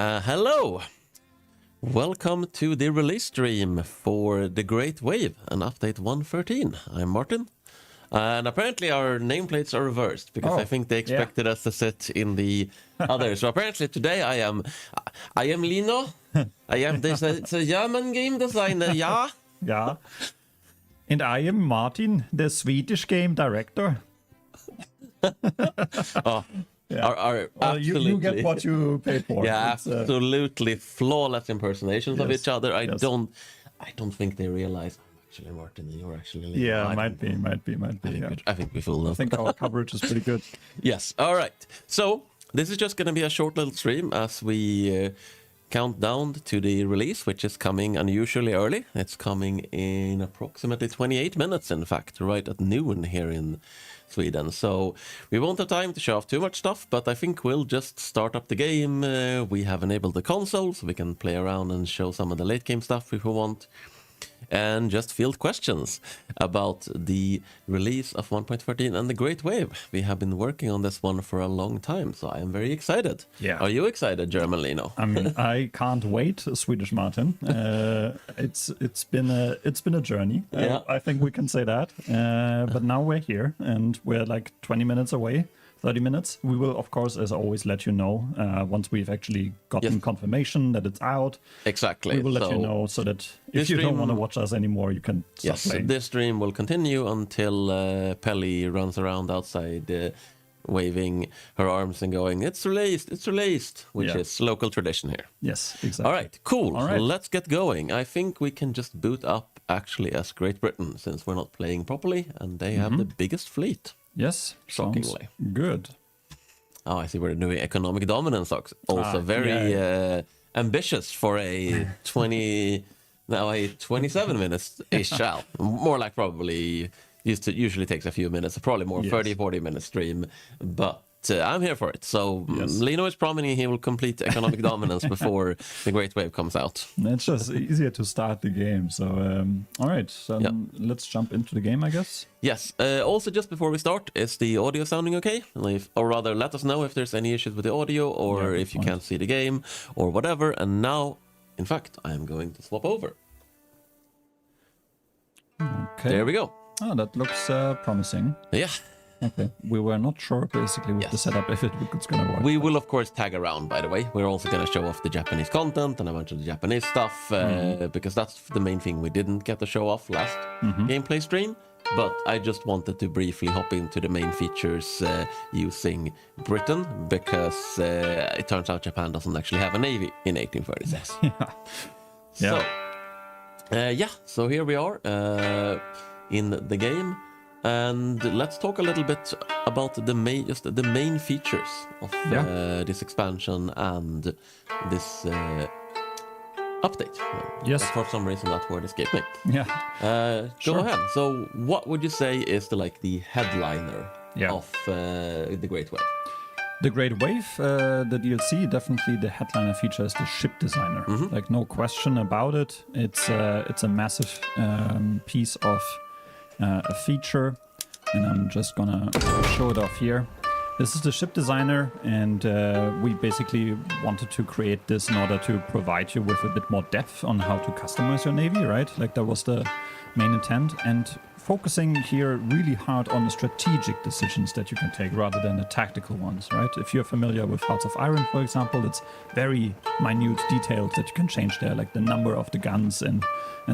Hello! Welcome to the release stream for The Great Wave and update 113. I'm Martin. And apparently our nameplates are reversed because I think they expected us to sit in the other. So apparently today I am Lino. It's a German game designer, yeah? Yeah. And I am Martin, the Swedish game director. You get what you pay for. Yeah, absolutely flawless impersonations of each other. I don't think they realize I'm actually Martin and you're actually Lino. Yeah, might be. I think we feel them. I think our coverage is pretty good. Yes, all right. So this is just going to be a short little stream as we count down to the release, which is coming unusually early. It's coming in approximately 28 minutes, in fact, right at noon here in Sweden. So we won't have time to show off too much stuff, but I think we'll just start up the game. We have enabled the console, so we can play around and show some of the late game stuff if we want. And just field questions about the release of 1.13 and the Great Wave. We have been working on this one for a long time, so I am very excited. Yeah. Are you excited, German Lino? I mean, I can't wait, Swedish Martin. It's been a journey. Yeah. I think we can say that. But now we're here, and we're like 20 minutes away. 30 minutes. We will, of course, as always, let you know once we've actually gotten confirmation that it's out. Exactly. We will let you know so that if you don't want to watch us anymore, you can stop playing. This stream will continue until Pelly runs around outside waving her arms and going, it's released, which is local tradition here. Yes, exactly. All right, cool. All right. Let's get going. I think we can just boot up actually as Great Britain since we're not playing properly and they have the biggest fleet. Yes, shockingly good. Oh, I see we're doing economic dominance also very ambitious for a 27 minutes ish. More like probably usually takes a few minutes, probably more 30-40 minute stream, but I'm here for it. So Lino is promising he will complete economic dominance before the Great Wave comes out. It's just easier to start the game. So, all right, let's jump into the game, I guess. Yes. Also, just before we start, is the audio sounding okay? Or rather, let us know if there's any issues with the audio or if you can't see the game or whatever. And now, in fact, I am going to swap over. Okay. There we go. Oh, that looks promising. Yeah. Okay. We were not sure, basically, with the setup if it's going to work. We will, of course, tag around, by the way. We're also going to show off the Japanese content and a bunch of the Japanese stuff, because that's the main thing we didn't get to show off last gameplay stream. But I just wanted to briefly hop into the main features using Britain, because it turns out Japan doesn't actually have a navy in 1836. So here we are in the game. And let's talk a little bit about the main features of this expansion and this update. Yes. But for some reason that word escaped me. Yeah. Go ahead. So what would you say is the headliner of the Great Wave? The Great Wave, the DLC, definitely the headliner feature is the ship designer. Like, no question about it. It's a massive piece of a feature, and I'm just gonna show it off here. This is the ship designer, and we basically wanted to create this in order to provide you with a bit more depth on how to customize your navy, right? Like, that was the main intent, and focusing here really hard on the strategic decisions that you can take rather than the tactical ones, right? If you're familiar with Hearts of Iron, for example, it's very minute details that you can change there, like the number of the guns and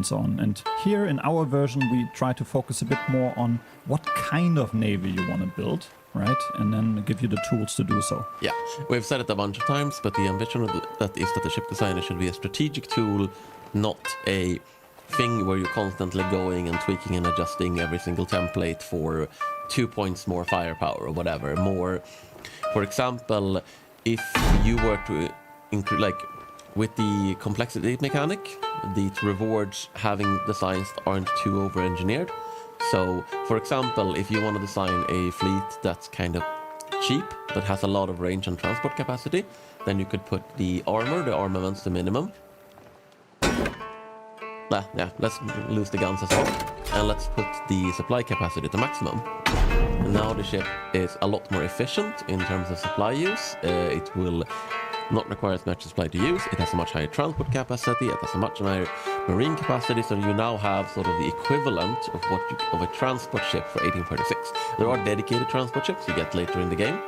so on. And here in our version, we try to focus a bit more on what kind of navy you want to build, right? And then give you the tools to do so. Yeah, we've said it a bunch of times, but the ambition of that is that the ship designer should be a strategic tool, not a thing where you're constantly going and tweaking and adjusting every single template for 2 points more firepower or whatever. More, for example, if you were to include, like, with the complexity mechanic, the rewards having designs aren't too over-engineered. So, for example, if you want to design a fleet that's kind of cheap but has a lot of range and transport capacity, then you could put the armaments to minimum. Let's lose the guns as well. And let's put the supply capacity to maximum. And now the ship is a lot more efficient in terms of supply use. It will not require as much supply to use. It has a much higher transport capacity. It has a much higher marine capacity. So you now have sort of the equivalent of a transport ship for 1836. There are dedicated transport ships you get later in the game,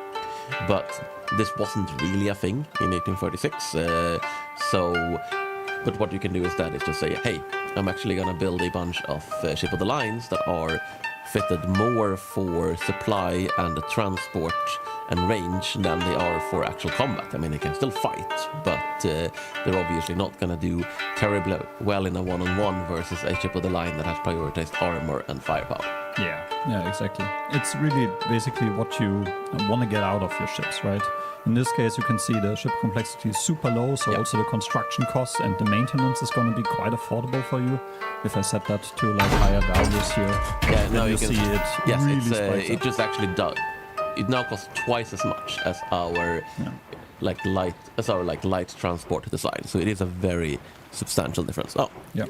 but this wasn't really a thing in 1836. But what you can do instead is just say, hey, I'm actually going to build a bunch of ship of the lines that are fitted more for supply and transport and range than they are for actual combat. I mean, they can still fight, but they're obviously not going to do terribly well in a one-on-one versus a ship of the line that has prioritized armor and firepower. Yeah, exactly. It's really basically what you want to get out of your ships, right? In this case, you can see the ship complexity is super low, so also the construction costs and the maintenance is going to be quite affordable for you. If I set that to like higher values here, then you see it really spikes it up. just actually does. It now costs twice as much as our light transport design. So it is a very substantial difference. Oh, Yeah.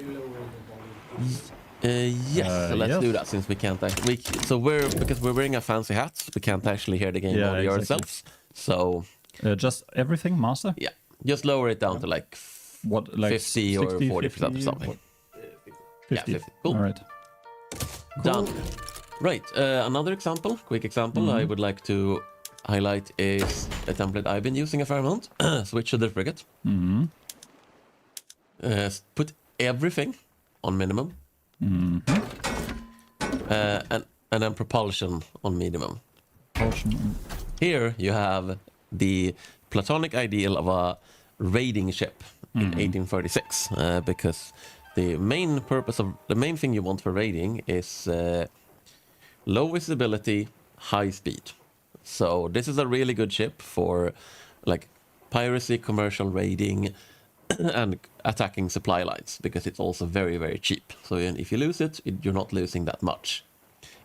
yes. So let's do that since we can't actually. Because we're wearing a fancy hat, we can't actually hear the game audio ourselves. So just everything, master? yeah, just lower it down to like What, like 50 or 60, 40% or something. 50. Yeah, 50. Cool. All right. Done. Right. Another quick example I would like to highlight is a template I've been using a fair amount. Switch to the frigate. Put everything on minimum. And then propulsion on minimum. Here you have the platonic ideal of a raiding ship in 1836, because the main thing you want for raiding is low visibility, high speed. So this is a really good ship for like piracy, commercial raiding, and attacking supply lines, because it's also very, very cheap. So if you lose it, you're not losing that much.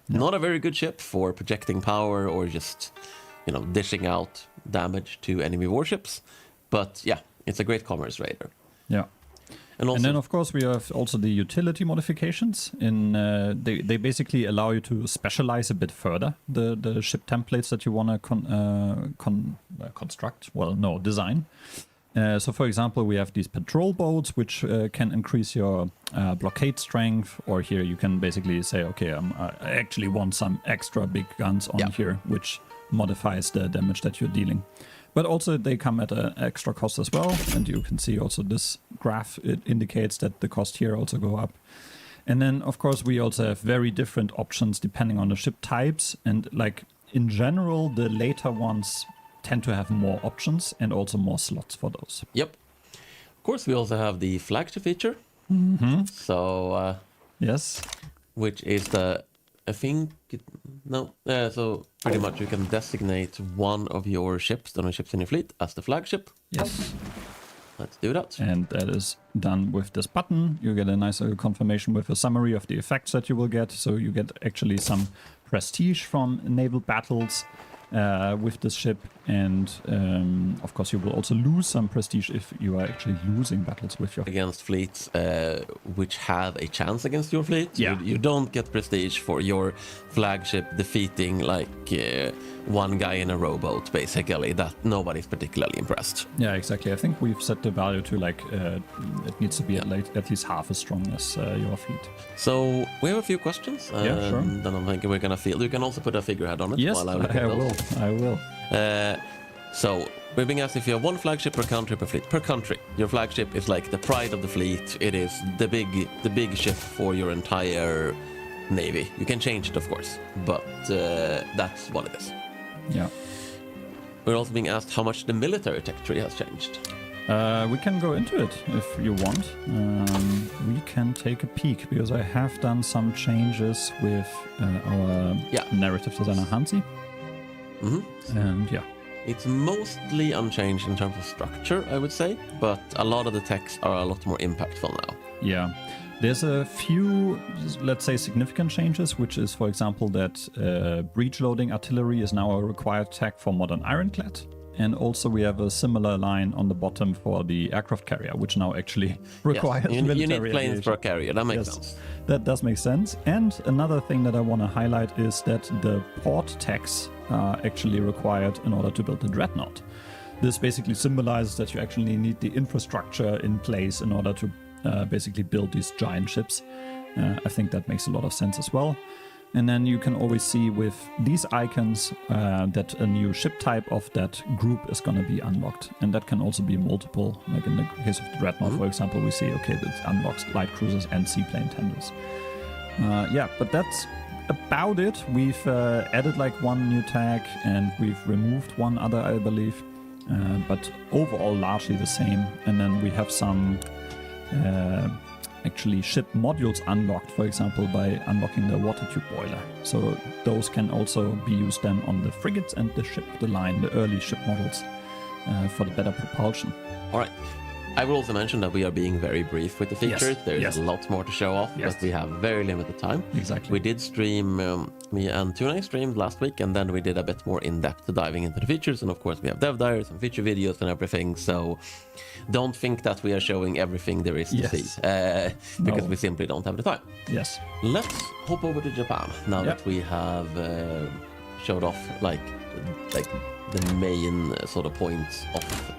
Not a very good ship for projecting power or just, dishing out damage to enemy warships. But yeah, it's a great commerce raider. Yeah. And then, of course, we have also the utility modifications. They basically allow you to specialize a bit further the ship templates that you want to construct. Well, no, design. So, for example, we have these patrol boats, which can increase your blockade strength. Or here you can basically say, okay, I actually want some extra big guns on here, which modifies the damage that you're dealing. But also they come at an extra cost as well. And you can see also this graph, it indicates that the cost here also go up. And then, of course, we also have very different options depending on the ship types. And like in general, the later ones tend to have more options and also more slots for those. Yep. Of course, we also have the flagship feature. So, yes. Which is so pretty much you can designate one of your ships, the ships in your fleet, as the flagship. Yes. Let's do that. And that is done with this button. You get a nice confirmation with a summary of the effects that you will get. So you get actually some prestige from naval battles with this ship. And of course, you will also lose some prestige if you are actually losing battles with your against fleets which have a chance against your fleet. Yeah. You don't get prestige for your flagship defeating like one guy in a rowboat, basically. That nobody's particularly impressed. Yeah, exactly. I think we've set the value to like it needs to be at least half as strong as your fleet. So we have a few questions. Yeah, sure. Then I'm thinking we're gonna field. You can also put a figurehead on it. Yes, while I will. So we're being asked if you have one flagship per country per fleet. Per country, your flagship is like the pride of the fleet. It is the big ship for your entire navy. You can change it, of course, but that's what it is. Yeah. We're also being asked how much the military tech tree has changed. We can go into it if you want. We can take a peek because I have done some changes with our narrative designer Hansi. And yeah. It's mostly unchanged in terms of structure, I would say, but a lot of the texts are a lot more impactful now. Yeah. There's a few, let's say, significant changes, which is, for example, that breech-loading artillery is now a required tech for modern ironclad. And also we have a similar line on the bottom for the aircraft carrier, which now actually requires military you need planes aviation. for a carrier. That makes sense. That does make sense. And another thing that I want to highlight is that the port tags are actually required in order to build the dreadnought. this basically symbolizes that you actually need the infrastructure in place in order to basically build these giant ships. I think that makes a lot of sense as well. And then you can always see with these icons that a new ship type of that group is going to be unlocked. And that can also be multiple. Like in the case of the Dreadnought, for example, we see, okay, that unlocks light cruisers and seaplane tenders. Yeah, but that's about it. We've added like one new tag and we've removed one other, I believe. But overall, largely the same. And then we have some actually ship modules unlocked, for example, by unlocking the water tube boiler. So those can also be used then on the frigates and the ship of the line, the early ship models, for the better propulsion. All right. I will also mention that we are being very brief with the features. There's a lot more to show off, but we have very limited time. Exactly. We did stream, me and Tuna streamed last week, and then we did a bit more in-depth diving into the features. And of course, we have dev diaries and feature videos and everything. So don't think that we are showing everything there is to see, because we simply don't have the time. Yes. Let's hop over to Japan now that we have showed off like the main sort of points of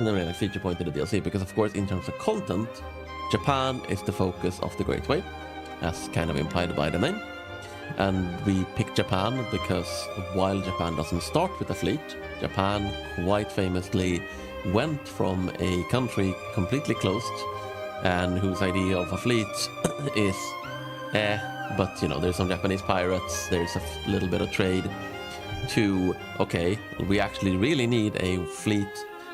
the feature point of the DLC, because of course in terms of content, Japan is the focus of the Great Wave, as kind of implied by the name. And we picked Japan because while Japan doesn't start with a fleet, Japan quite famously went from a country completely closed and whose idea of a fleet is but you know, there's some Japanese pirates, there's a little bit of trade, to okay, we actually really need a fleet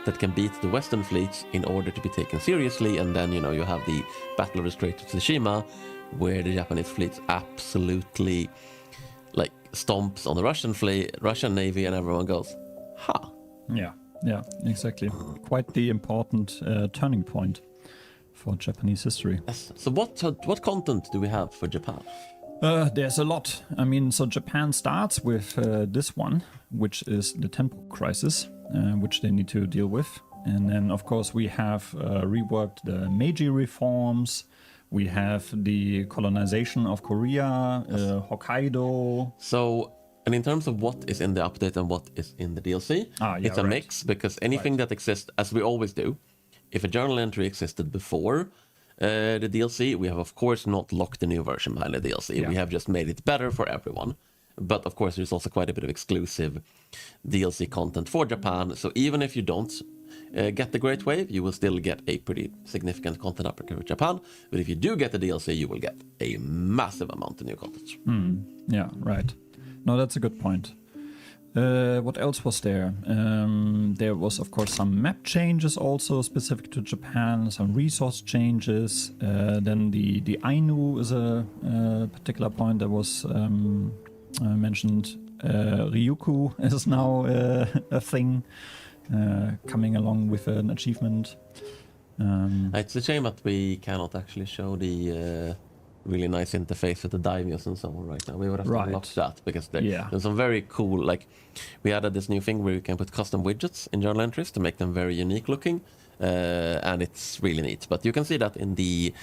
that can beat the Western fleets in order to be taken seriously. And then, you know, you have the Battle of the Strait of Tsushima, where the Japanese fleet absolutely like stomps on the Russian Navy, and everyone goes, ha. Yeah, exactly. Quite the important turning point for Japanese history. Yes. So what content do we have for Japan? There's a lot. I mean, so Japan starts with this one, which is the tempo crisis, which they need to deal with. And then, of course, we have reworked the Meiji reforms. We have the colonization of Korea, Hokkaido. So, and in terms of what is in the update and what is in the DLC, it's a mix, because anything that exists, as we always do, if a journal entry existed before the DLC, we have of course not locked the new version behind the DLC. We have just made it better for everyone. But of course there's also quite a bit of exclusive DLC content for Japan. So even if you don't get the Great Wave, you will still get a pretty significant content upgrade for Japan. But if you do get the DLC, you will get a massive amount of new content. Yeah, right. No, that's a good point. What else was there? There was, of course, some map changes also specific to Japan, some resource changes. Then the Ainu is a particular point that was mentioned. Ryukyu is now a thing coming along with an achievement. It's a shame that we cannot actually show the really nice interface with the daimyos and so on right now. We would have to unlock that, because there's some very cool, like we added this new thing where you can put custom widgets in journal entries to make them very unique looking, and it's really neat. But you can see that in the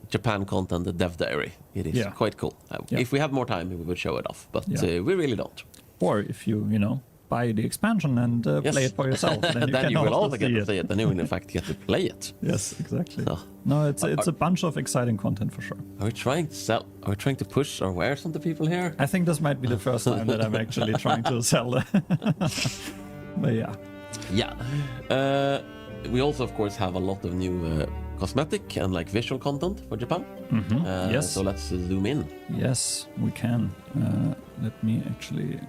Japan content, the dev diary. It is quite cool. If we had more time, we would show it off, but we really don't. Or if you buy the expansion and play it for yourself, then you will also get to see it, and you will in fact get to play it. Yes, exactly. No, it's a bunch of exciting content for sure. Are we trying to push our wares onto people here? I think this might be the first time that I'm actually trying to sell it. But we also of course have a lot of new cosmetic and like visual content for Japan. Yes. So let's zoom in. Yes, we can. Let me actually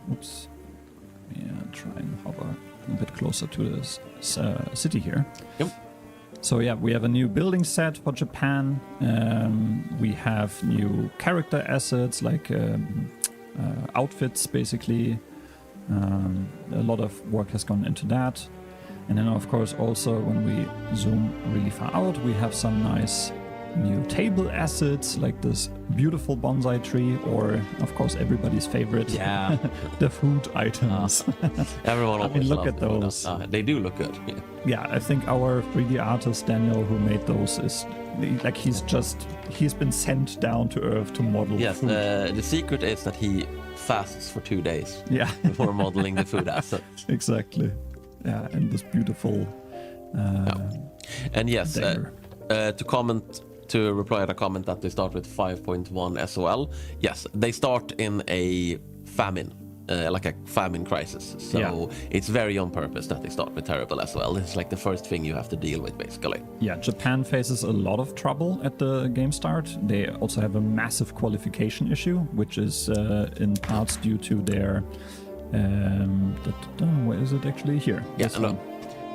try and hover a bit closer to this city here. Yep. So we have a new building set for Japan. We have new character assets like outfits, basically. A lot of work has gone into that. And then, of course, also when we zoom really far out, we have some nice new table assets like this beautiful bonsai tree, or of course everybody's favorite, the food items. Everyone always look at those. They do look good. I think our 3D artist Daniel, who made those, is like he's been sent down to Earth to model food. The secret is that he fasts for 2 days before modeling the food assets. Exactly. in this beautiful And yes, dagger. to reply to a comment that they start with 5.1 SOL. Yes, they start in a famine, like a famine crisis. So it's very on purpose that they start with terrible SOL. It's like the first thing you have to deal with, basically. Yeah, Japan faces a lot of trouble at the game start. They also have a massive qualification issue, which is in parts due to their... where is it actually? Here. Yeah, This one.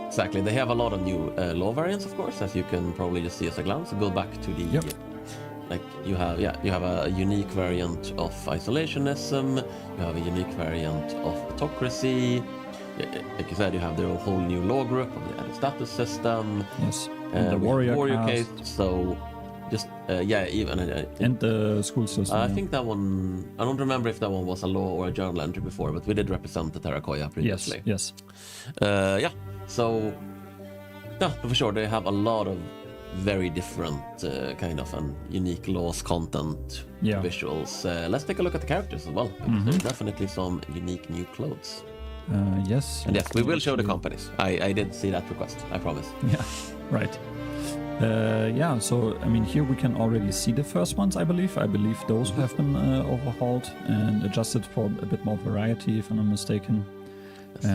exactly. They have a lot of new law variants, of course, as you can probably just see as a glance. Go back to the... Yep. Like you have a unique variant of isolationism, you have a unique variant of autocracy. Like you said, you have their whole new law group of the added status system. Yes. And the warrior case. caste. So just even And the school system. I think that one, I don't remember if that one was a law or a journal entry before, but we did represent the Terracotta previously. Yes. So for sure they have a lot of very different kind of unique laws, content, visuals. Let's take a look at the characters as well. There's definitely some unique new clothes. Yes. And yes, we will show the companies. I did see that request, I promise. Yeah, right. So I mean, here we can already see the first ones, I believe. I believe those have been overhauled and adjusted for a bit more variety, if I'm not mistaken. Yes.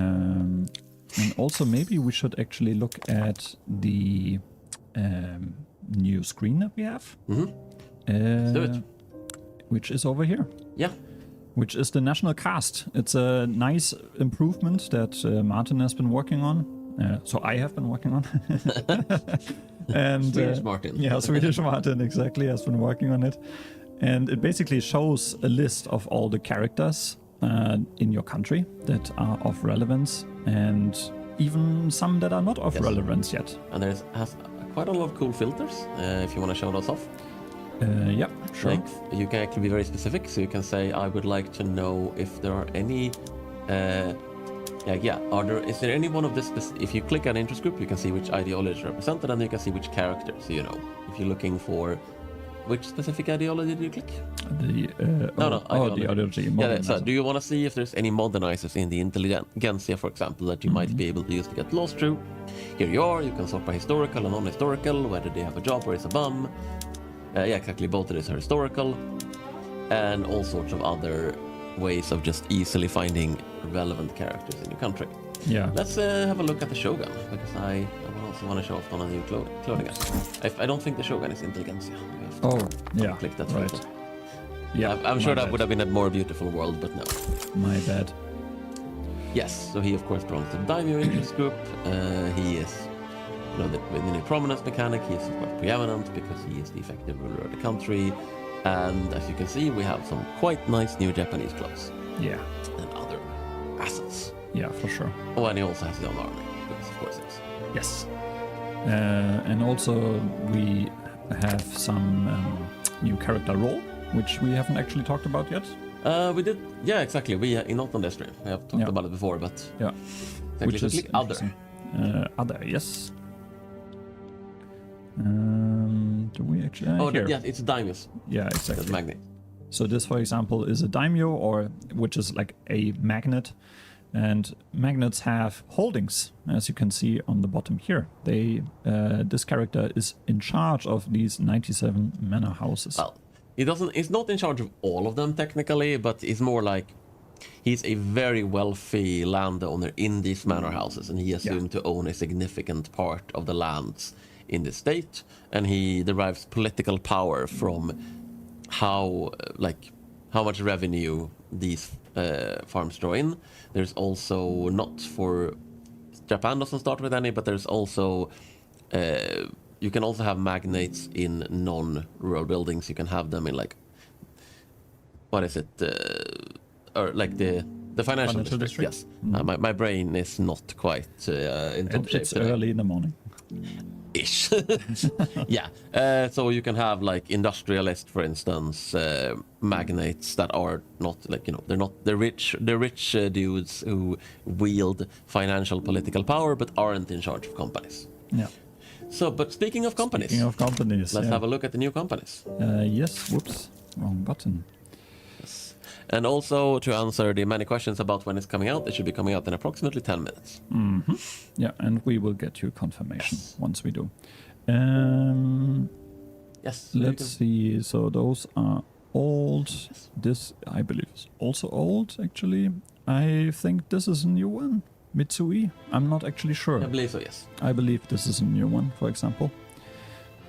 And also maybe we should actually look at the new screen that we have. Let's do it. Which is over here. Yeah. Which is the national cast. It's a nice improvement that Martin has been working on. So I have been working on. And Swedish Martin. Yeah, Swedish Martin exactly has been working on it. And it basically shows a list of all the characters in your country that are of relevance, and even some that are not of relevance yet. And has quite a lot of cool filters, if you want to show those off. Yeah, sure. Like, you can actually be very specific, so you can say, I would like to know if there are any... is there any one of this... If you click on interest group, you can see which ideology is represented, and you can see which character. So, if you're looking for... Which specific ideology did you click? The ideology. So do you want to see if there's any modernizers in the intelligentsia, for example, that you might be able to use to get lost through? Here you are. You can sort by historical and non-historical, whether they have a job or is a bum. Exactly. Both of these are historical, and all sorts of other ways of just easily finding relevant characters in your country. Yeah. Let's have a look at the Shogun, because I also want to show off on a new clothing. I don't think the Shogun is intelligentsia. Click that right. filter. Yeah, I'm sure that would have been a more beautiful world, but no. My bad. Yes, so he of course belongs to the Daimyo interest group. He is, within a prominence mechanic, he is of course preeminent because he is the effective ruler of the country. And as you can see, we have some quite nice new Japanese clothes. Yeah. And other assets. Yeah, for sure. Oh, and he also has his own army, because of course yes. Yes. And also we have some new character role, which we haven't actually talked about yet. We did, exactly. We not on this stream. We have talked about it before, but which is click other. Other, yes. Do we actually? Here. It's daimyos. Yeah, exactly. That's magnet. So this, for example, is a daimyo, which is like a magnet. And magnets have holdings, as you can see on the bottom here. This character is in charge of these 97 manor houses. Well, he's not in charge of all of them technically, but he's more like he's a very wealthy landowner in these manor houses, and he assumed to own a significant part of the lands in the state, and he derives political power from how much revenue these farms draw in. There's also Japan doesn't start with any, but there's also you can also have magnates in non-rural buildings. You can have them in or like the financial district. Yes. My brain is not quite in top shape. It's early in the morning. Ish. So you can have industrialists, for instance, magnates that are not they're rich dudes who wield financial political power but aren't in charge of companies. Yeah. So, but speaking of companies, let's have a look at the new companies. Yes. Whoops, wrong button. Yes. And also to answer the many questions about when it's coming out, it should be coming out in approximately 10 minutes. Yeah, and we will get you confirmation once we do. Yes. Let's see. So those are old. This, I believe, is also old, actually. I think this is a new one. Mitsui? I'm not actually sure. I believe so, yes. I believe this is a new one, for example.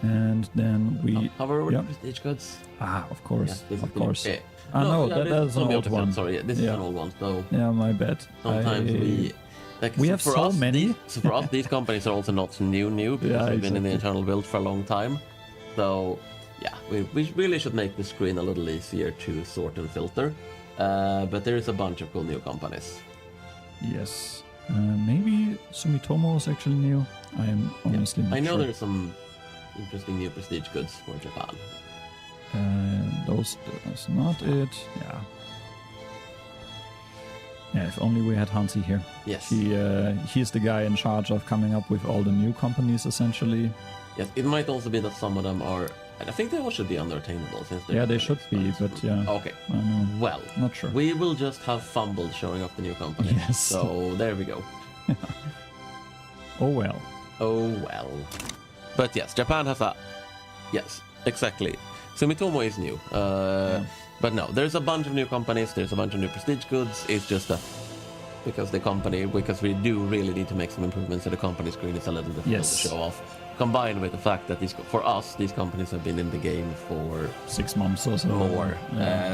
And then we... However, prestige goods. Of course. Yes, of course. Yeah. No, that's an old one. Sorry, this is an old one. So yeah, my bad. sometimes we have so many. So for us, these companies are also not new because they've been in the internal build for a long time. So yeah, we really should make the screen a little easier to sort and filter. But there is a bunch of cool new companies. Yes. Maybe Sumitomo is actually new. I am honestly not sure. I know there's some interesting new prestige goods for Japan. That's not it. Yeah. Yeah, if only we had Hansi here. Yes. He's the guy in charge of coming up with all the new companies, essentially. Yes, it might also be that some of them are... And I think they all should be underattainable since they're... Yeah, they should be, but yeah. Okay. I know. Well, not sure. We will just have fumbled showing off the new company. Yes. So there we go. Oh well. Oh well. But yes, Japan has a... Yes, exactly. Sumitomo is new. But no, there's a bunch of new companies, there's a bunch of new prestige goods. It's just that because we do really need to make some improvements to the company screen, it's a little difficult to show off. Combined with the fact that for us, these companies have been in the game for 6 months or so. More.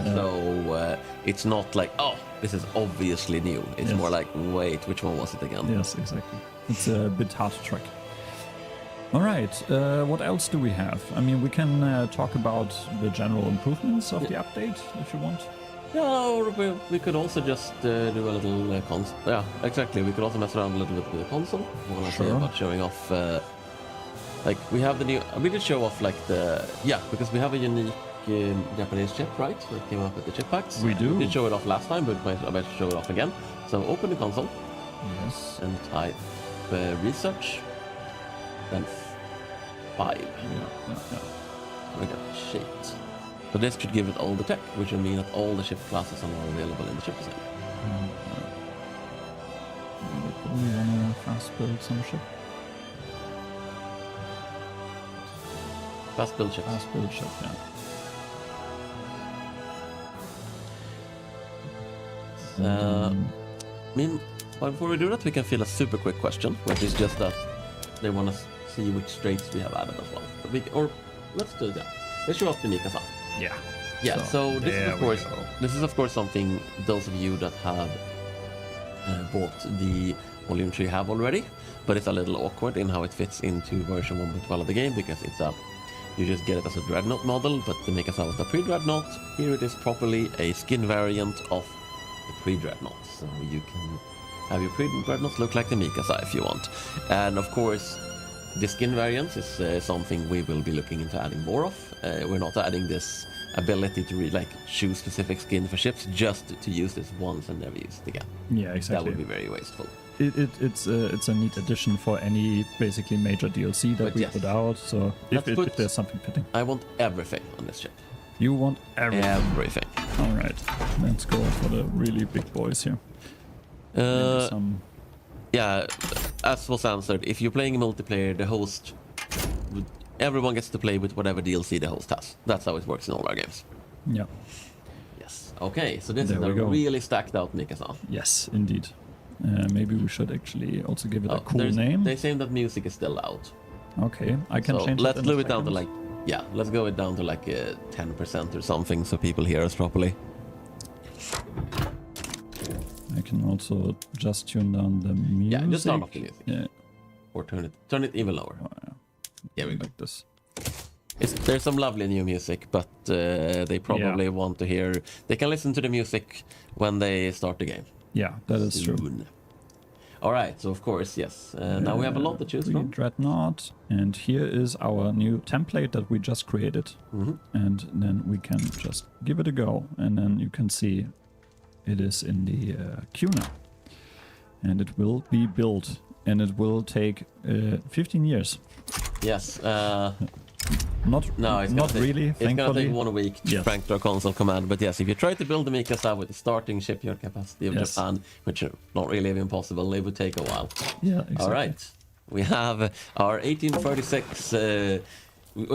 So it's not like, oh, this is obviously new. It's more like, wait, which one was it again? Yes, exactly. It's a bit hard to track. All right, what else do we have? I mean, we can talk about the general improvements of the update if you want. Yeah, or we could also just do a little console. Yeah, exactly. We could also mess around a little bit with the console. When I say about showing off, like we have the new. We did show off like because we have a unique Japanese chip, right? That came up with the chip packs. We do. We did show it off last time, but I might show it off again. So open the console. Yes. And type research. Then 5. We got shaped. So this should give it all the tech, which will mean that all the ship classes are now available in the ship design. We want to fast build some ship. Fast build ships. Fast build ship, yeah. Before we do that, we can fill a super quick question, which is just that they want to see which traits we have added as well. Let's do that. Let's show off the Mikasa. Yeah. Yeah. So this is of course something those of you that have bought the volume 3 have already, but it's a little awkward in how it fits into version 1.12 of the game because it's you just get it as a dreadnought model, but the Mikasa was the pre-dreadnought. Here it is properly a skin variant of the pre-dreadnought, so you can have your pre-dreadnought look like the Mikasa if you want. And of course, the skin variants is something we will be looking into adding more of. We're not adding this ability to choose specific skin for ships, just to use this once and never use it again. Yeah, exactly. That would be very wasteful. It's a neat addition for any basically major DLC that we put out. So if there's something fitting, I want everything on this ship. You want everything. Everything. All right, let's go for the really big boys here. Yeah, as was answered, if you're playing multiplayer, the host, everyone gets to play with whatever DLC the host has. That's how it works in all our games. Yeah. Yes. Okay, so this is a really stacked out Mikasa. Yes, indeed. Maybe we should actually also give it a cool name. They say that music is still out. Okay, I can change it. Let's move it down to let's go it down to 10% or something so people hear us properly. I can also just tune down the music. Yeah, just turn off the music. Yeah. Or turn it even lower. Oh, yeah. Here we go. Like this. There's some lovely new music, but they probably want to hear... They can listen to the music when they start the game. Yeah, that is true. All right, so of course, yes. Now we have a lot to choose from. Dreadnought, and here is our new template that we just created. And then we can just give it a go, and then you can see it is in the queue now. And it will be built, and it will take 15 years. Yes. Not it's not gonna really. It's gonna Thankfully, take 1 week to Yes. crank to a console command. But yes, if you try to build the Mikasa with the starting shipyard capacity of Yes. Japan, which are not really even possible, it would take a while. yeah, exactly. All right, we have our 1836.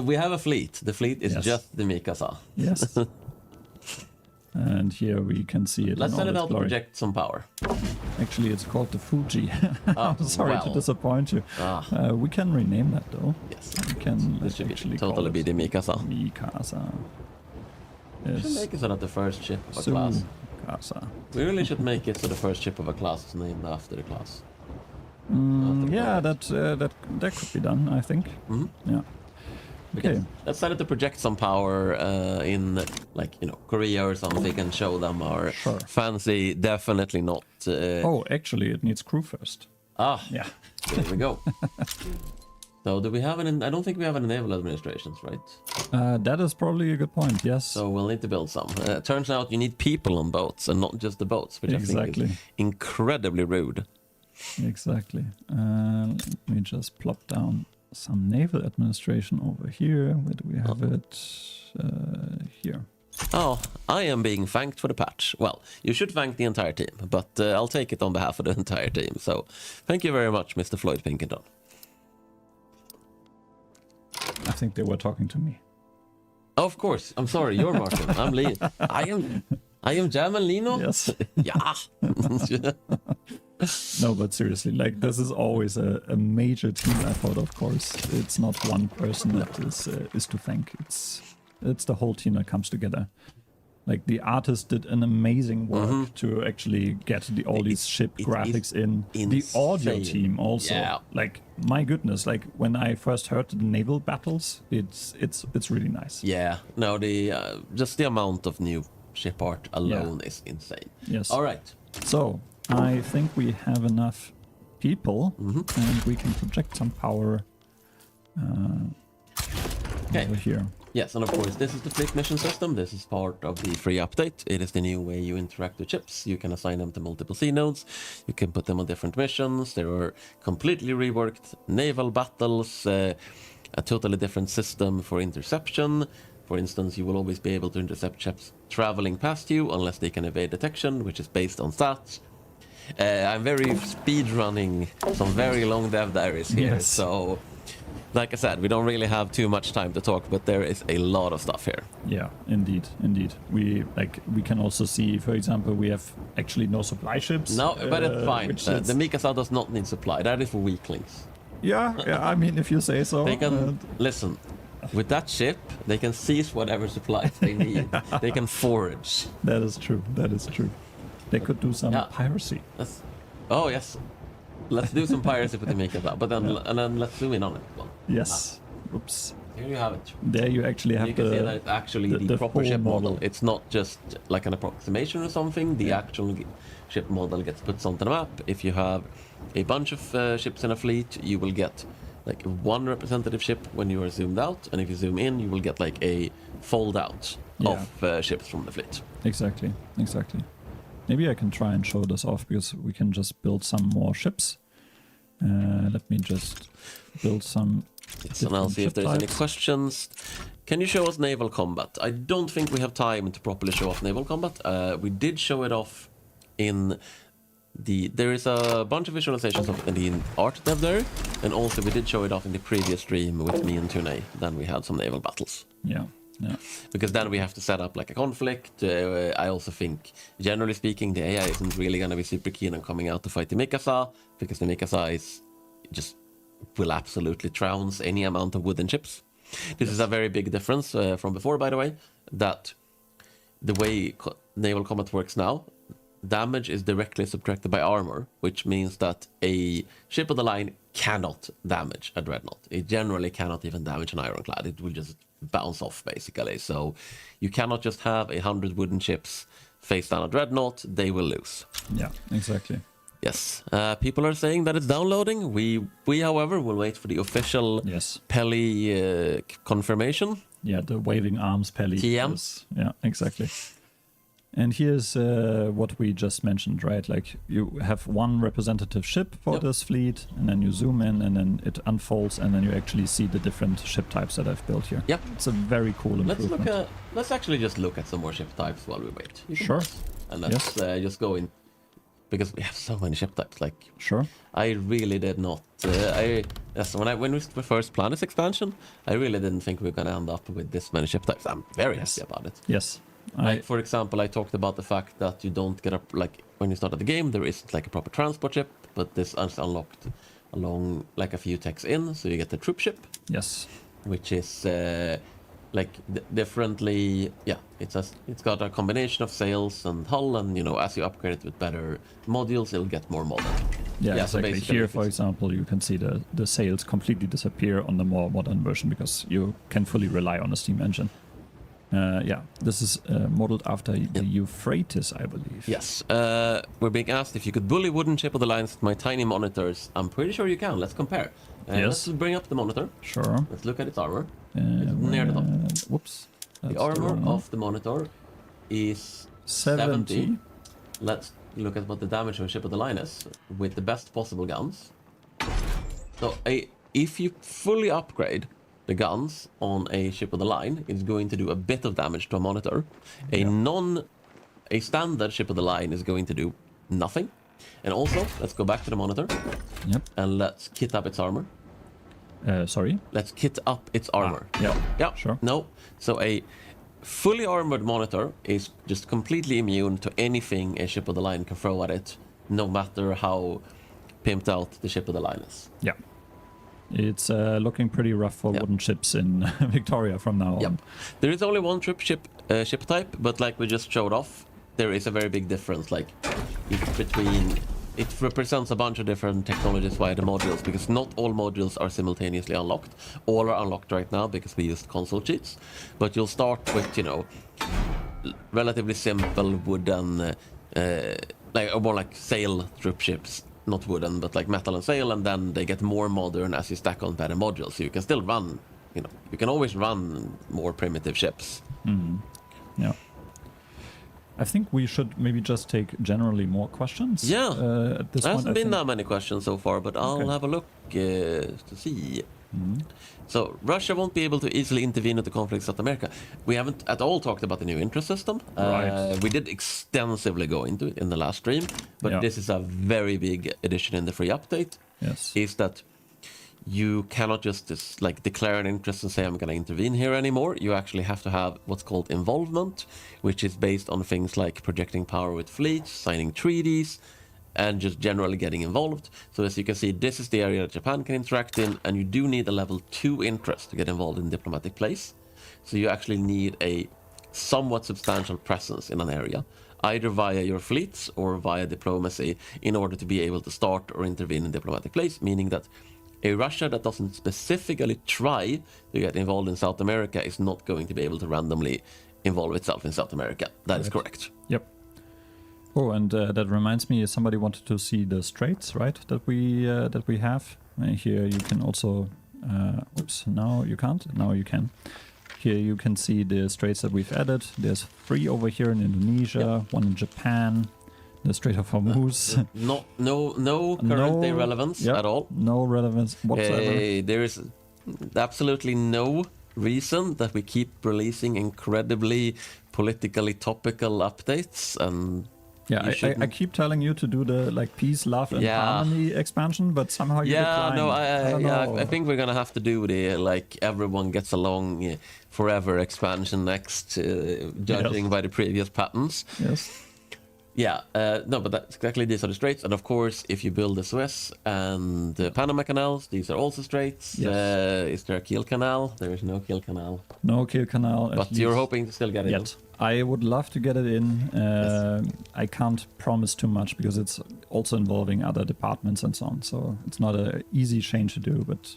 We have a fleet. The fleet is Yes. just the Mikasa. Yes. And here we can see it. Let's in send all it its out to glory. project some power. Actually, it's called the Fuji. I'm sorry to well. disappoint you. We can rename that though. Yes, We can this should actually totally call be it the Mikasa. Mikasa. We should Yes. make it so that the first ship of a class. Mikasa. We really should make it so the first ship of a class is named after the class. Yeah, that could be done. I think. Mhm. Yeah. Okay. Let's set it to project some power in, like, Korea or something, and show them our Sure. fancy. Definitely not. Oh, actually, it needs crew first. Yeah. There we go. So do we have an? I don't think we have any naval administrations, right? That is probably a good point. Yes. So we'll need to build some. Turns out you need people on boats and not just the boats, which I think Exactly. is incredibly rude. Exactly. Let me just plop down some naval administration over here. Where do we have it? Here. Oh, I am being thanked for the patch. Well, you should thank the entire team, but I'll take it on behalf of the entire team. So thank you very much, Mr. Floyd Pinkerton. I think they were talking to me. Of course. I'm sorry. You're Martin. I'm Lee. I am Jam and Lino. Yes. Yeah. No, but seriously, like this is always a major team effort. Of course, it's not one person that is to thank. It's the whole team that comes together. Like the artist did an amazing work to actually get all these ship graphics in. The audio insane. team also. Yeah. Like my goodness, like when I first heard the naval battles, it's really nice. Yeah. No, the just the amount of new ship art alone is insane. Yes. All right. So I think we have enough people, and we can project some power Okay. over here. Yes, and of course, this is the fleet mission system. This is part of the free update. It is the new way you interact with ships. You can assign them to multiple sea nodes. You can put them on different missions. There are completely reworked naval battles, a totally different system for interception. For instance, you will always be able to intercept ships traveling past you unless they can evade detection, which is based on stats. I'm very speed running some very long dev diaries here, Yes. so like I said, we don't really have too much time to talk, but there is a lot of stuff here. Yeah, indeed. We can also see, for example, we have actually no supply ships. No, but it's fine. which The is- Mikasa does not need supply. That is for weaklings. yeah. I mean, if you say so. They can listen. With that ship, they can seize whatever supplies they need. They can forage. That is true. That is true. They could do some Yeah. piracy. Oh yes, let's do some piracy with the Mikasa, but then let's zoom in on it. Well, Yes. Oops. here you have it. There you actually have You can see that it's actually the proper full ship model. model. It's not just like an approximation or something. The actual ship model gets put onto the map. If you have a bunch of ships in a fleet, you will get like one representative ship when you are zoomed out, and if you zoom in, you will get like a fold out of ships from the fleet. Exactly. Maybe I can try and show this off because we can just build some more ships. Let me just build some. Yes, and I'll see if there's any questions. Can you show us naval combat? I don't think we have time to properly show off naval combat. We did show it off in the... There is a bunch of visualizations of it in the art dev there, and also we did show it off in the previous stream with me and Tune. Then we had some naval battles. Yeah. Because then we have to set up like a conflict. I also think, generally speaking, the AI isn't really going to be super keen on coming out to fight the Mikasa, because the Mikasa is just will absolutely trounce any amount of wooden ships. This is a very big difference from before, by the way, that the way naval combat works now, damage is directly subtracted by armor, which means that a ship of the line cannot damage a dreadnought. It generally cannot even damage an ironclad. It will just bounce off, basically. So you cannot just have 100 wooden ships face down a dreadnought. They will lose. Yeah, exactly. Yes. People are saying that it's downloading. We however, will wait for the official Peli confirmation. Yeah, the waving arms Peli. TM. Yeah, exactly. And here's what we just mentioned, right? Like you have one representative ship for this fleet, and then you zoom in, and then it unfolds, and then you actually see the different ship types that I've built here. Yep. It's a very cool improvement. Let's actually just look at some more ship types while we wait. Sure. And let's just go in, because we have so many ship types. Like, sure. I really did not. When we first planned this expansion, I really didn't think we were gonna end up with this many ship types. I'm very happy about it. Yes. Like, for example, I talked about the fact that you don't get up, like, when you start at the game, there isn't like a proper transport ship, but this is unlocked along like a few techs in, so you get the troop ship. Yes. Which is differently, it's got a combination of sails and hull, and as you upgrade it with better modules, it'll get more modern. Yeah, exactly. So here, for example, you can see the sails completely disappear on the more modern version because you can fully rely on a steam engine. This is modeled after the Euphrates, I believe. Yes. We're being asked if you could bully wooden ship of the lines with my tiny monitors. I'm pretty sure you can. Let's compare. Let's bring up the monitor. Sure. Let's look at its armor. It's near the top. Whoops. The armor of the monitor is 70. Let's look at what the damage of a ship of the line is with the best possible guns. So if you fully upgrade the guns on a ship of the line, it's going to do a bit of damage to a monitor. A standard ship of the line is going to do nothing. And also, let's go back to the monitor. Yep. And let's kit up its armor. Sorry? Let's kit up its armor. Yeah, sure. No. So a fully armored monitor is just completely immune to anything a ship of the line can throw at it, no matter how pimped out the ship of the line is. Yeah. It's looking pretty rough for wooden ships in Victoria from now on. There is only one ship type, but like we just showed off, there is a very big difference. Like, it represents a bunch of different technologies via the modules, because not all modules are simultaneously unlocked. All are unlocked right now because we used console cheats. But you'll start with, relatively simple wooden, more like sail troop ships. Not wooden, but like metal and sail, and then they get more modern as you stack on better modules. So you can still run, you can always run more primitive ships. Mm-hmm. Yeah. I think we should maybe just take generally more questions. Yeah. At this there point, hasn't been that many questions so far, but I'll have a look to see. Mm-hmm. So Russia won't be able to easily intervene into conflicts in South America. We haven't at all talked about the new interest system. Right. We did extensively go into it in the last stream, but this is a very big addition in the free update. Yes. Is that you cannot just declare an interest and say I'm going to intervene here anymore. You actually have to have what's called involvement, which is based on things like projecting power with fleets, signing treaties, and just generally getting involved. So as you can see, this is the area that Japan can interact in, and you do need a level 2 interest to get involved in diplomatic place. So you actually need a somewhat substantial presence in an area, either via your fleets or via diplomacy, in order to be able to start or intervene in diplomatic place, meaning that a Russia that doesn't specifically try to get involved in South America is not going to be able to randomly involve itself in South America. That is correct. Yep. Oh, and that reminds me, somebody wanted to see the straits, right? That we have. Here you can also. Oops! Now you can't. Now you can. Here you can see the straits that we've added. There's 3 over here in Indonesia, 1 in Japan, the Strait of Hormuz. No current relevance at all. No relevance whatsoever. There is absolutely no reason that we keep releasing incredibly politically topical updates, and I keep telling you to do the peace, love, and harmony expansion, but somehow you decline. I think we're gonna have to do the everyone gets along forever expansion next, judging by the previous patterns. Yes. Yeah, no, but that's exactly, these are the straits, and of course, if you build the Suez and the Panama canals, these are also straits. Yes. Is there a Kiel canal? There is no Kiel canal. No Kiel canal. But you're hoping to still get it in? I would love to get it in. I can't promise too much because it's also involving other departments and so on. So it's not an easy change to do, but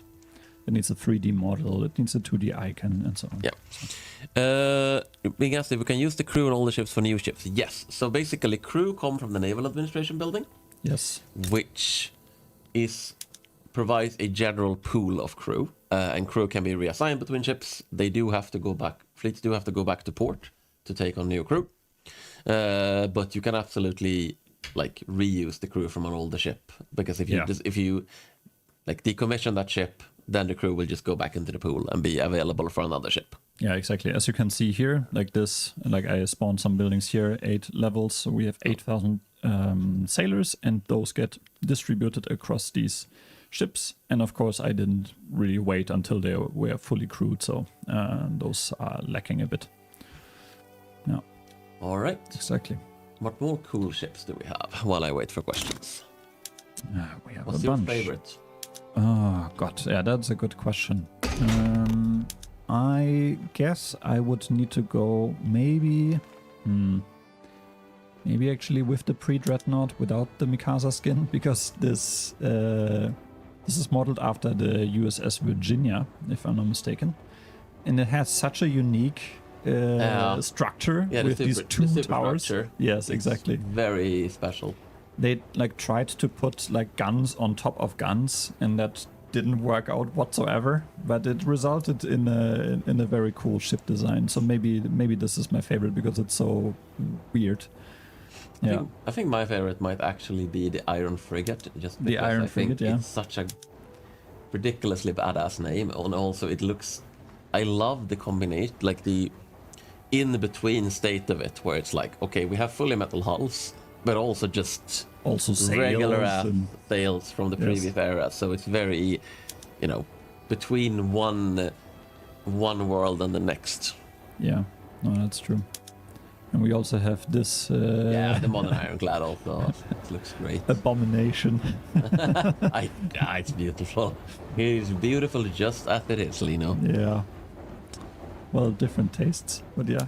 it needs a 3D model, it needs a 2D icon, and so on. Yeah. Being asked if we can use the crew on all the ships for new ships. Yes. So basically, crew come from the Naval Administration building. Yes. Which provides a general pool of crew, and crew can be reassigned between ships. Fleets do have to go back to port to take on new crew. But you can absolutely like reuse the crew from an older ship, because if you like decommission that ship, then the crew will just go back into the pool and be available for another ship. Yeah, exactly. As you can see here, like this, like I spawned some buildings here, 8 levels, so we have 8,000 sailors, and those get distributed across these ships. And of course, I didn't really wait until they were fully crewed, so those are lacking a bit. Yeah. All right. Exactly. What more cool ships do we have while I wait for questions? We have What's a your bunch. favorite? Oh, God. Yeah, that's a good question. I guess I would need to go maybe actually with the pre-dreadnought without the Mikasa skin, because this is modeled after the USS Virginia, if I'm not mistaken. And it has such a unique structure with these two towers. Structure. Yes, It's exactly. very special. They like tried to put like guns on top of guns, and that didn't work out whatsoever, but it resulted in a very cool ship design. So maybe this is my favorite because it's so weird. I think my favorite might actually be the Iron Frigate, just The because Iron I think Frigate, yeah. it's such a ridiculously badass name, and also it looks. I love the combination, like the in-between state of it, where it's like, okay, we have fully metal hulls, but also just regular sails from the previous era. So it's very, between one world and the next. Yeah, no, that's true. And we also have this... the modern ironclad also. It looks great. Abomination. It's beautiful. It's beautiful just as it is, Lino. Yeah. Well, different tastes, but yeah.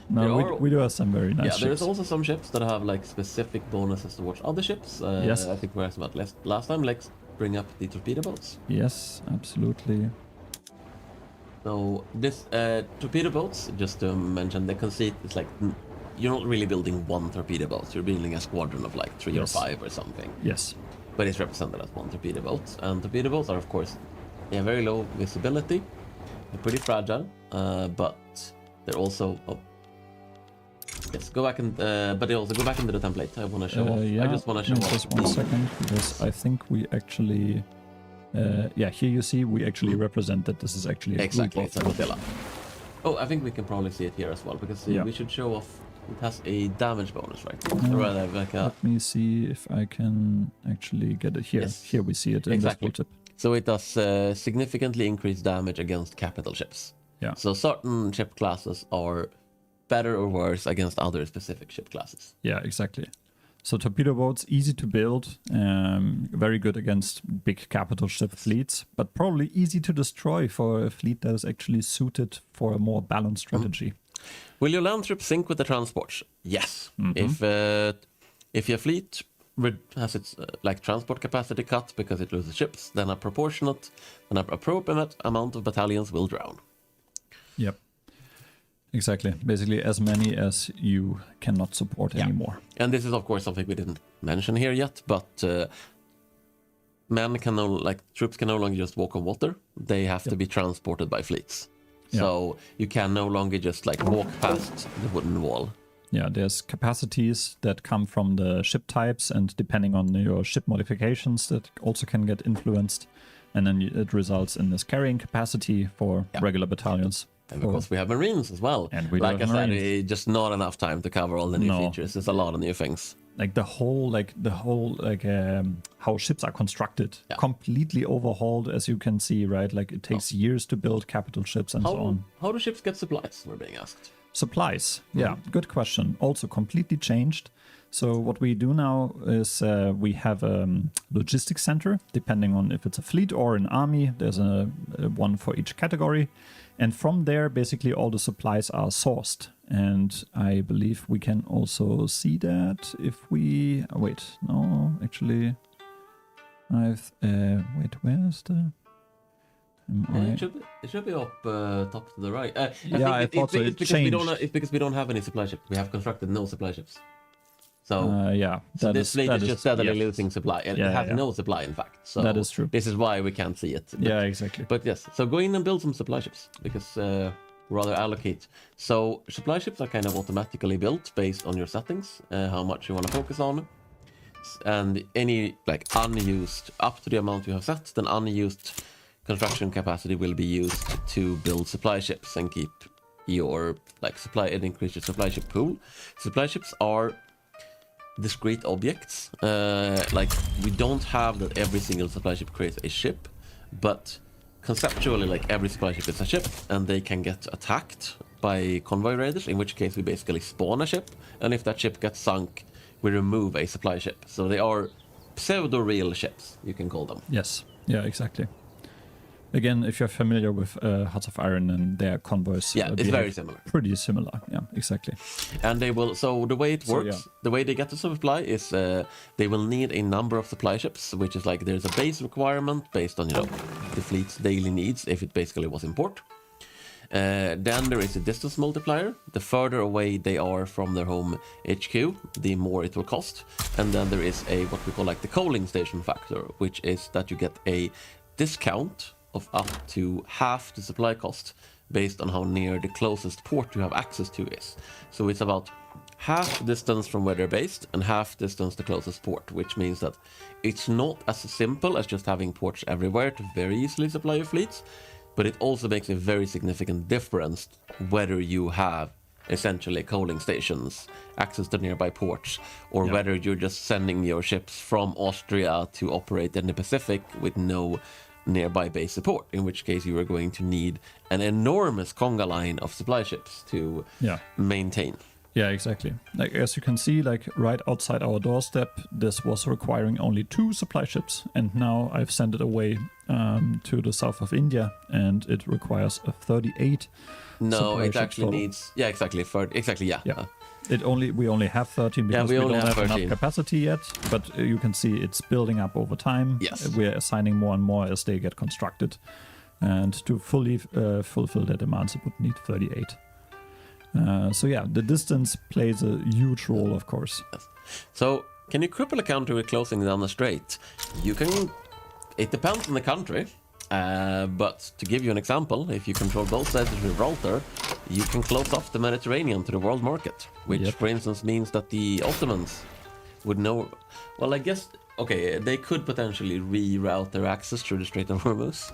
No, we do have some very nice ships. There's also some ships that have like specific bonuses towards other ships. Yes. I think we asked about last time. Let's bring up the torpedo boats. Yes, absolutely. So this torpedo boats, just to mention, the conceit is like you're not really building one torpedo boat. You're building a squadron of like 3 or 5 or something. Yes. But it's represented as one torpedo boat. And torpedo boats are, of course, very low visibility. They're pretty fragile, but they're also... Yes, go back and... but they also go back into the template. I want to show off. Yeah, I just want to show off. Just 1 second, because I think we actually... here you see we actually represent that this is actually a exactly, group it's a flotilla. Oh, I think we can probably see it here as well, because we should show off. It has a damage bonus, right? Let me see if I can actually get it here. Yes. Here we see it in this tooltip. So it does significantly increase damage against capital ships. Yeah. So certain ship classes are better or worse against other specific ship classes. Yeah, exactly. So torpedo boats, easy to build, very good against big capital ship fleets, but probably easy to destroy for a fleet that is actually suited for a more balanced strategy. Will your land troops sync with the transports? Yes. If your fleet has its transport capacity cut because it loses ships, then an appropriate amount of battalions will drown. Yep. Exactly. Basically, as many as you cannot support anymore. And this is, of course, something we didn't mention here yet, but troops can no longer just walk on water. They have to be transported by fleets. So you can no longer just walk past the wooden wall. Yeah, there's capacities that come from the ship types, and depending on your ship modifications, that also can get influenced. And then it results in this carrying capacity for regular battalions. And of course we have Marines as well. And we like I said, just not enough time to cover all the new features. There's a lot of new things. The whole how ships are constructed, completely overhauled, as you can see, right? Like it takes years to build capital ships and so on. How do ships get supplies? We're being asked. Supplies, good question. Also completely changed. So what we do now is we have a logistics center, depending on if it's a fleet or an army. There's a one for each category. And from there, basically all the supplies are sourced. And I believe we can also see that if we... wait, no, actually... wait, where is the... It should be up top to the right. I thought so. It's because we don't have any supply ships. We have constructed no supply ships. So this fleet is just steadily losing supply. It has no supply, in fact. So that is true. This is why we can't see it. But, exactly. But yes, so go in and build some supply ships, because rather allocate. So supply ships are kind of automatically built based on your settings, how much you want to focus on. And any like unused, up to the amount you have set, then unused construction capacity will be used to build supply ships and keep your like supply and increase your supply ship pool. Supply ships are discrete objects. Like we don't have that every single supply ship creates a ship, but conceptually, like every supply ship is a ship, and they can get attacked by convoy raiders. In which case, we basically spawn a ship, and if that ship gets sunk, we remove a supply ship. So they are pseudo-real ships, you can call them. Yes. Yeah, exactly. Again, if you're familiar with Hearts of Iron and their convoys, Yeah, it's very similar. Pretty similar. Yeah, exactly. And they will. So the way it works, yeah. the way they get the supply is they will need a number of supply ships, which is like there's a base requirement based on the fleet's daily needs. If it basically was import. Then there is a distance multiplier. The further away they are from their home HQ, the more it will cost. And then there is a what we call like the coaling station factor, which is that you get a discount of up to half the supply cost based on how near the closest port you have access to is. So it's about half distance from where they're based and half distance to closest port, which means that it's not as simple as just having ports everywhere to very easily supply your fleets, but it also makes a very significant difference whether you have essentially coaling stations, access to nearby ports, or whether you're just sending your ships from Austria to operate in the Pacific with no nearby base support, in which case you are going to need an enormous conga line of supply ships to maintain. Yeah, exactly. Like as you can see, like right outside our doorstep, this was requiring only 2 supply ships, and now I've sent it away to the south of India, and it requires a 38. No, it actually needs. Yeah, exactly. Yeah. We only have 13 because we don't have 13. enough capacity yet. But you can see it's building up over time. Yes, we're assigning more and more as they get constructed, and to fully fulfill their demands, it would need 38. So yeah, the distance plays a huge role, of course. Yes. So can you cripple a country with closing down the strait? You can. It depends on the country. But to give you an example, if you control both sides of Gibraltar, you can close off the Mediterranean to the world market, which, for instance, means that the Ottomans would know. Well, I guess they could potentially reroute their access through the Strait of Hormuz.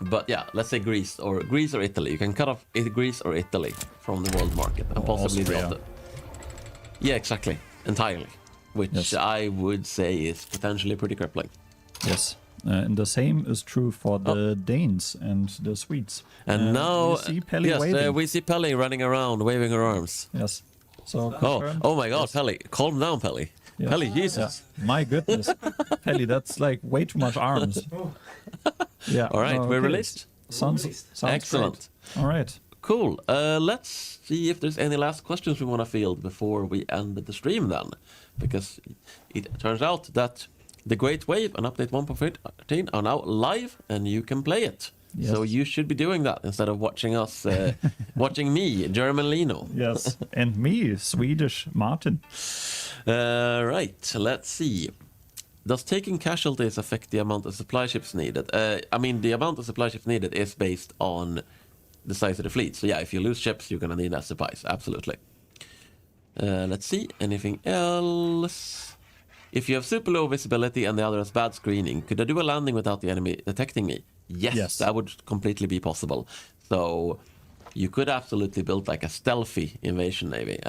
But yeah, let's say Greece or Italy. You can cut off Greece or Italy from the world market and possibly the Ottoman. Yeah, exactly, entirely. Which I would say is potentially pretty crippling. Yes. And the same is true for the Danes and the Swedes. And now, we see Peli waving. We see Peli running around, waving her arms. Yes. So. Oh my God, yes. Peli, calm down, Peli. Yes. Peli, Jesus. Yeah. My goodness, Peli, that's like way too much arms. Yeah. All right, we're released. Sounds excellent. Great. All right. Cool. Let's see if there's any last questions we want to field before we end the stream then, because it turns out that The Great Wave and update 1.13 are now live, and you can play it. Yes. So you should be doing that instead of watching us, watching me, German Lino. Yes, and me, Swedish Martin. Right, let's see. Does taking casualties affect the amount of supply ships needed? I mean, the amount of supply ships needed is based on the size of the fleet. So yeah, if you lose ships, you're going to need less supplies, absolutely. Let's see, anything else? If you have super low visibility and the other has bad screening, could I do a landing without the enemy detecting me? Yes, that would completely be possible. So you could absolutely build like a stealthy invasion navy.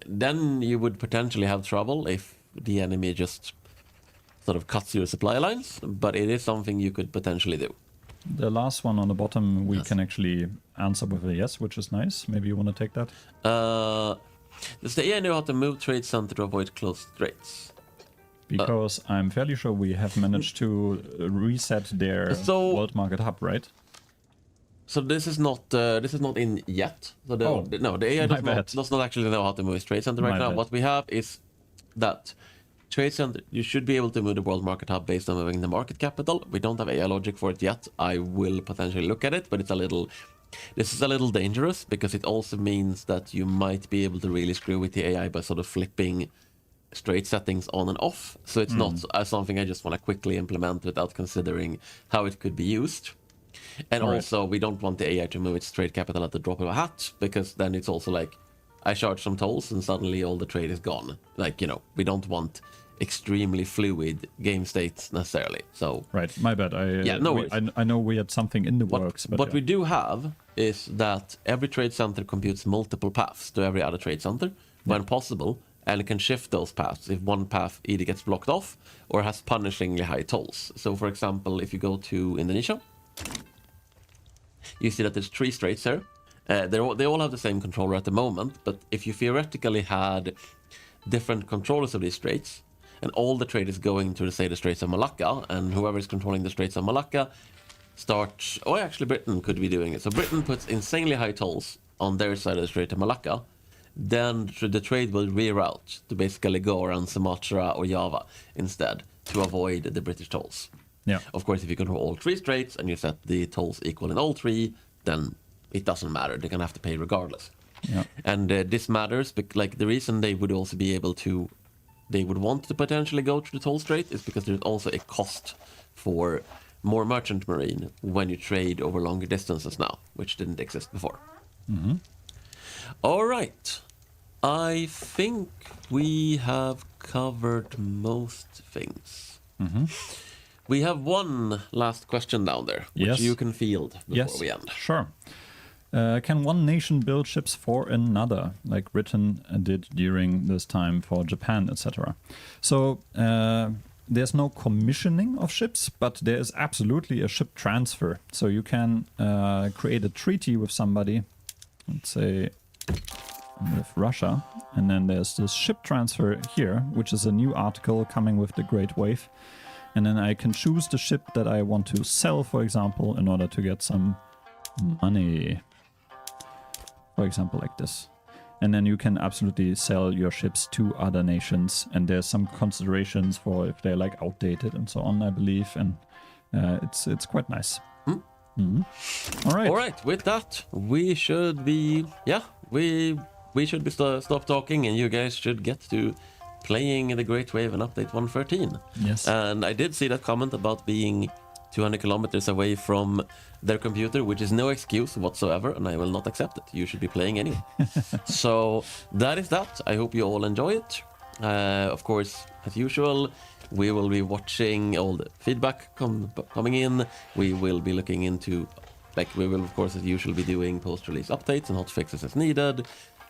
Then you would potentially have trouble if the enemy just sort of cuts your supply lines, but it is something you could potentially do. The last one on the bottom, we can actually answer with a yes, which is nice. Maybe you want to take that? Does the AI know how to move trade center to avoid closed straits? Because I'm fairly sure we have managed to reset their world market hub, right? So this is not in yet. So the AI does not actually know how to move its trade center right now. What we have is that trade center, you should be able to move the world market hub based on moving the market capital. We don't have AI logic for it yet. I will potentially look at it, but this is a little dangerous because it also means that you might be able to really screw with the AI by sort of flipping straight settings on and off. So it's not something I just want to quickly implement without considering how it could be used. And All right. also, we don't want the AI to move its trade capital at the drop of a hat, because then it's also like, I charge some tolls and suddenly all the trade is gone. Like, we don't want extremely fluid game states necessarily. So Right, my bad. no worries. I know we had something in the works, but what yeah. we do have is that every trade center computes multiple paths to every other trade center when possible, and it can shift those paths if one path either gets blocked off or has punishingly high tolls. So, for example, if you go to Indonesia, you see that there's 3 straits here. They all have the same controller at the moment, but if you theoretically had different controllers of these straits, and all the trade is going to, say, the Straits of Malacca, and whoever is controlling the Straits of Malacca starts... Oh, actually, Britain could be doing it. So Britain puts insanely high tolls on their side of the Strait of Malacca, then the trade will reroute to basically go around Sumatra or Java instead to avoid the British tolls. Yeah. Of course, if you control all 3 straits and you set the tolls equal in all 3, then it doesn't matter. They're going to have to pay regardless. Yeah. And this matters, like the reason they would also be able to... They would want to potentially go to the toll strait is because there's also a cost for more merchant marine when you trade over longer distances now, which didn't exist before. Mm-hmm. All right. I think we have covered most things. Mm-hmm. We have one last question down there, which Yes. you can field before we end. Sure. Can one nation build ships for another, like Britain did during this time for Japan, etc.? So there's no commissioning of ships, but there is absolutely a ship transfer. So you can create a treaty with somebody, let's say with Russia, and then there's this ship transfer here, which is a new article coming with the Great Wave. And then I can choose the ship that I want to sell, for example, in order to get some money. For example, like this. And then you can absolutely sell your ships to other nations. And there's some considerations for if they're like outdated and so on, I believe. And it's quite nice. Mm-hmm. All right. All right. With that, we should be we should be stop talking, and you guys should get to playing the Great Wave and update 113. Yes. And I did see that comment about being 200 kilometers away from their computer, which is no excuse whatsoever, and I will not accept it. You should be playing anyway. So that is that. I hope you all enjoy it. Of course, as usual, we will be watching all the feedback coming in. We will be looking into, we will, of course, as usual, be doing post-release updates and hot fixes as needed.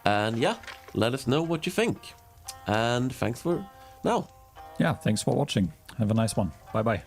And yeah, let us know what you think. And thanks for now. Yeah, thanks for watching. Have a nice one. Bye-bye.